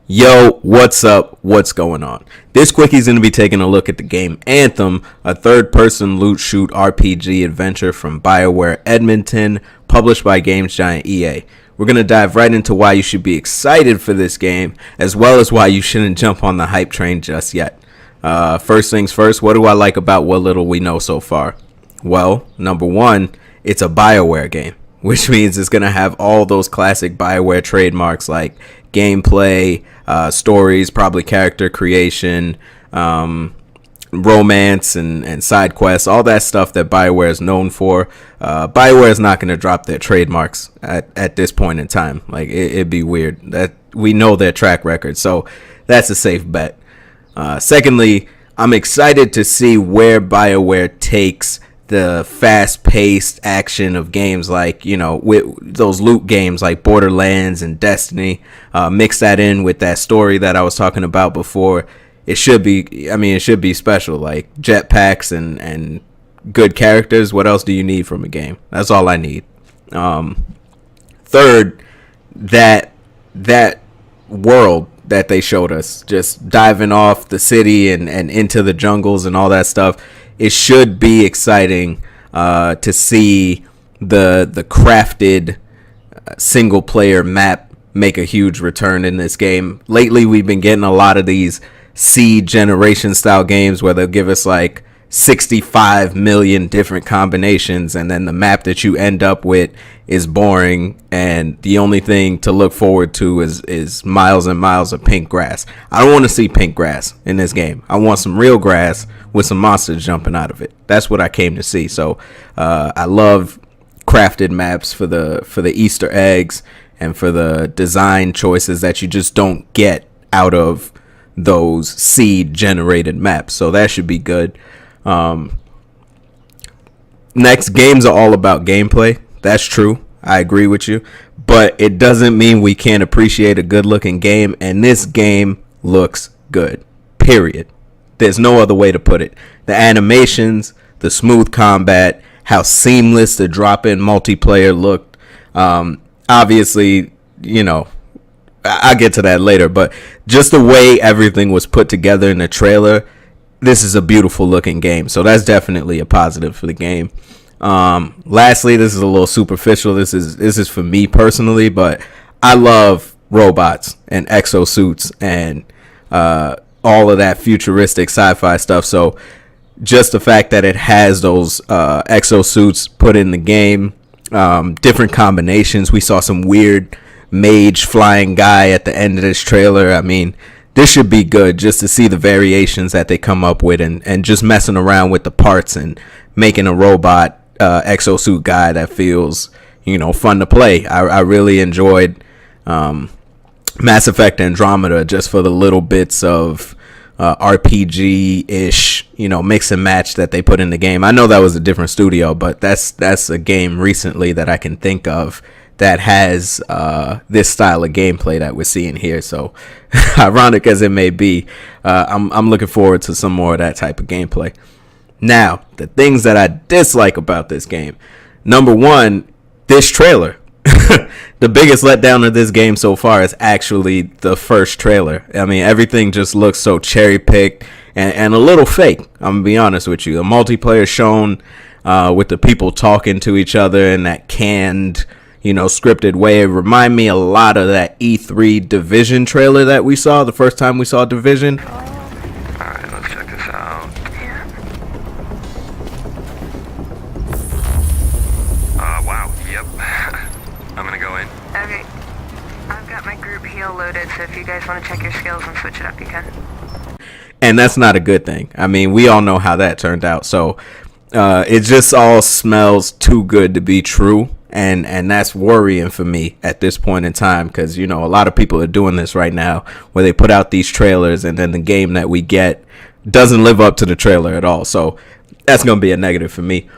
Yo, what's up? What's going on? This Quickie is going to be taking a look at the game Anthem, a third-person loot shoot RPG adventure from Bioware Edmonton, published by games giant EA. We're going to dive right into why you should be excited for this game, as well as why you shouldn't jump on the hype train just yet. First things first, what do I like about what little we know so far? Well, number one, it's a Bioware game, which means it's going to have all those classic Bioware trademarks like gameplay, stories, probably character creation, romance, and side quests, all that stuff that Bioware is known for. Bioware is not going to drop their trademarks at this point in time. Like, it'd be weird. That we know their track record, so that's a safe bet. Secondly, I'm excited to see where Bioware takes the fast-paced action of games like, with those loot games like Borderlands and Destiny. Mix that in with that story that I was talking about before. It should be special, like jetpacks and good characters. What else do you need from a game? That's all I need. Third, that world that they showed us, just diving off the city and into the jungles and all that stuff. It should be exciting to see the crafted single player map make a huge return in this game. Lately, we've been getting a lot of these seed generation style games where they'll give us like 65 million different combinations, and then the map that you end up with is boring, and the only thing to look forward to is miles and miles of pink grass. I don't want to see pink grass in this game. I want some real grass with some monsters jumping out of it. That's what I came to see. So I love crafted maps for the Easter eggs and for the design choices that you just don't get out of those seed generated maps. So that should be good. Next, games are all about gameplay. That's true. I agree with you. But it doesn't mean we can't appreciate a good looking game. And this game looks good. Period. There's no other way to put it. The animations, the smooth combat, how seamless the drop-in multiplayer looked. Obviously, I'll get to that later. But just the way everything was put together in the trailer, this is a beautiful looking game. So that's definitely a positive for the game. Lastly, this is a little superficial. This is for me personally, but I love robots and exosuits and all of that futuristic sci-fi stuff. So just the fact that it has those exosuits put in the game, different combinations. We saw some weird mage flying guy at the end of this trailer. I mean, this should be good just to see the variations that they come up with and just messing around with the parts and making a robot exosuit guy that feels, fun to play. I really enjoyed Mass Effect Andromeda just for the little bits of RPG-ish, mix and match that they put in the game. I know that was a different studio, but that's a game recently that I can think of that has this style of gameplay that we're seeing here. So ironic as it may be, I'm looking forward to some more of that type of gameplay. Now, the things that I dislike about this game. Number one, this trailer. The biggest letdown of this game so far is actually the first trailer. I mean, everything just looks so cherry-picked and a little fake. I'm going to be honest with you. The multiplayer shown with the people talking to each other in that canned, scripted way. It remind me a lot of that E3 Division trailer that we saw the first time we saw Division. Alright, let's check this out. Wow, yep. I'm gonna go in. Okay. I've got my group heal loaded, so if you guys want to check your skills and switch it up, you can. And that's not a good thing. I mean, we all know how that turned out. So it just all smells too good to be true. And that's worrying for me at this point in time because, a lot of people are doing this right now where they put out these trailers and then the game that we get doesn't live up to the trailer at all. So that's going to be a negative for me.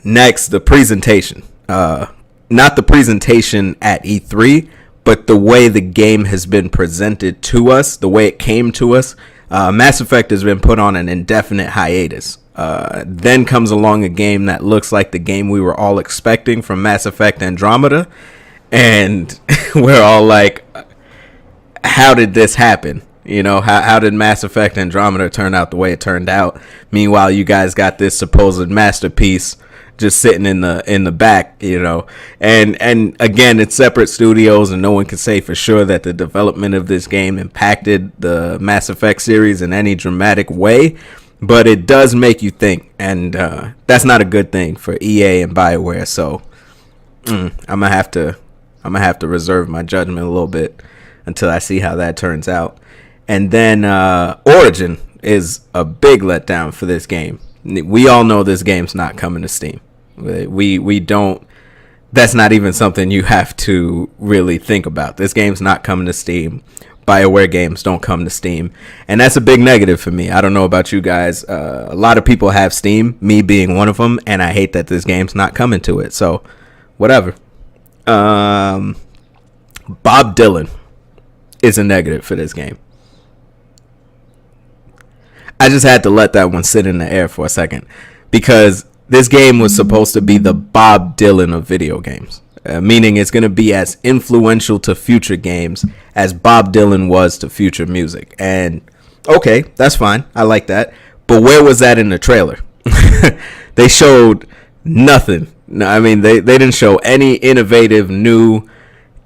Next, the presentation. Not the presentation at E3, but the way the game has been presented to us, the way it came to us. Mass Effect has been put on an indefinite hiatus. Then comes along a game that looks like the game we were all expecting from Mass Effect Andromeda, and we're all like, how did this happen? You know, how did Mass Effect Andromeda turn out the way it turned out? Meanwhile, you guys got this supposed masterpiece just sitting in the back, you know. And again, it's separate studios, and no one can say for sure that the development of this game impacted the Mass Effect series in any dramatic way. But it does make you think, and that's not a good thing for EA and Bioware. So I'm gonna have to reserve my judgment a little bit until I see how that turns out. And then Origin is a big letdown for this game. We all know this game's not coming to Steam. We don't. That's not even something you have to really think about. This game's not coming to Steam. BioWare games don't come to Steam, and that's a big negative for me. I don't know about you guys. A lot of people have Steam, me being one of them, and I hate that this game's not coming to it. So, whatever. Bob Dylan is a negative for this game. I just had to let that one sit in the air for a second, because this game was supposed to be the Bob Dylan of video games, meaning it's going to be as influential to future games as Bob Dylan was to future music. And okay, that's fine. I like that. But where was that in the trailer? They showed nothing. No, I mean, they didn't show any innovative, new,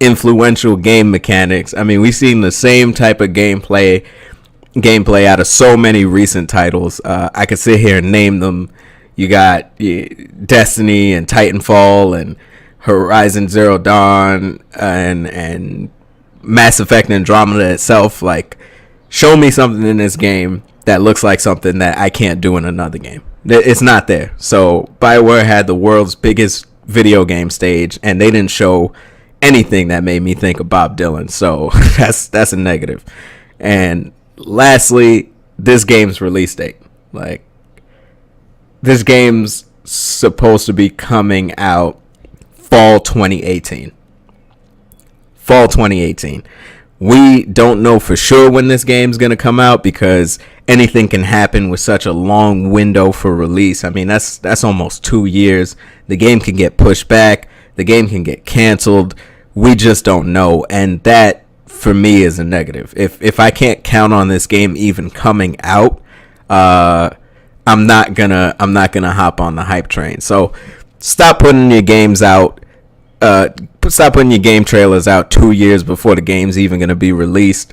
influential game mechanics. I mean, we've seen the same type of gameplay out of so many recent titles. I could sit here and name them. You got Destiny and Titanfall and Horizon Zero Dawn and Mass Effect Andromeda itself. Like, show me something in this game that looks like something that I can't do in another game. It's not there. So BioWare had the world's biggest video game stage, and they didn't show anything that made me think of Bob Dylan. So that's a negative. And lastly, this game's release date. Like, this game's supposed to be coming out fall 2018. Fall 2018. We don't know for sure when this game's going to come out, because anything can happen with such a long window for release. I mean, that's almost 2 years. The game can get pushed back. The game can get canceled. We just don't know. And that, for me, is a negative. If I can't count on this game even coming out, I'm not gonna hop on the hype train. So stop putting your games out. Stop putting your game trailers out 2 years before the game's even gonna be released,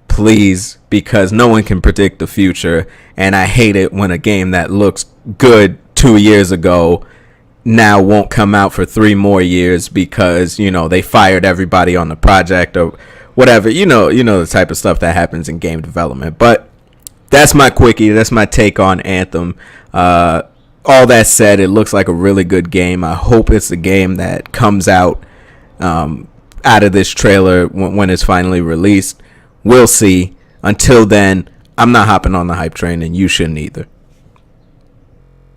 please, because no one can predict the future. And I hate it when a game that looks good 2 years ago now won't come out for 3 more years because, you know, they fired everybody on the project or whatever. You know the type of stuff that happens in game development. But that's my quickie. That's my take on Anthem. All that said, it looks like a really good game. I hope it's a game that comes out of this trailer when it's finally released. We'll see. Until then, I'm not hopping on the hype train, and you shouldn't either.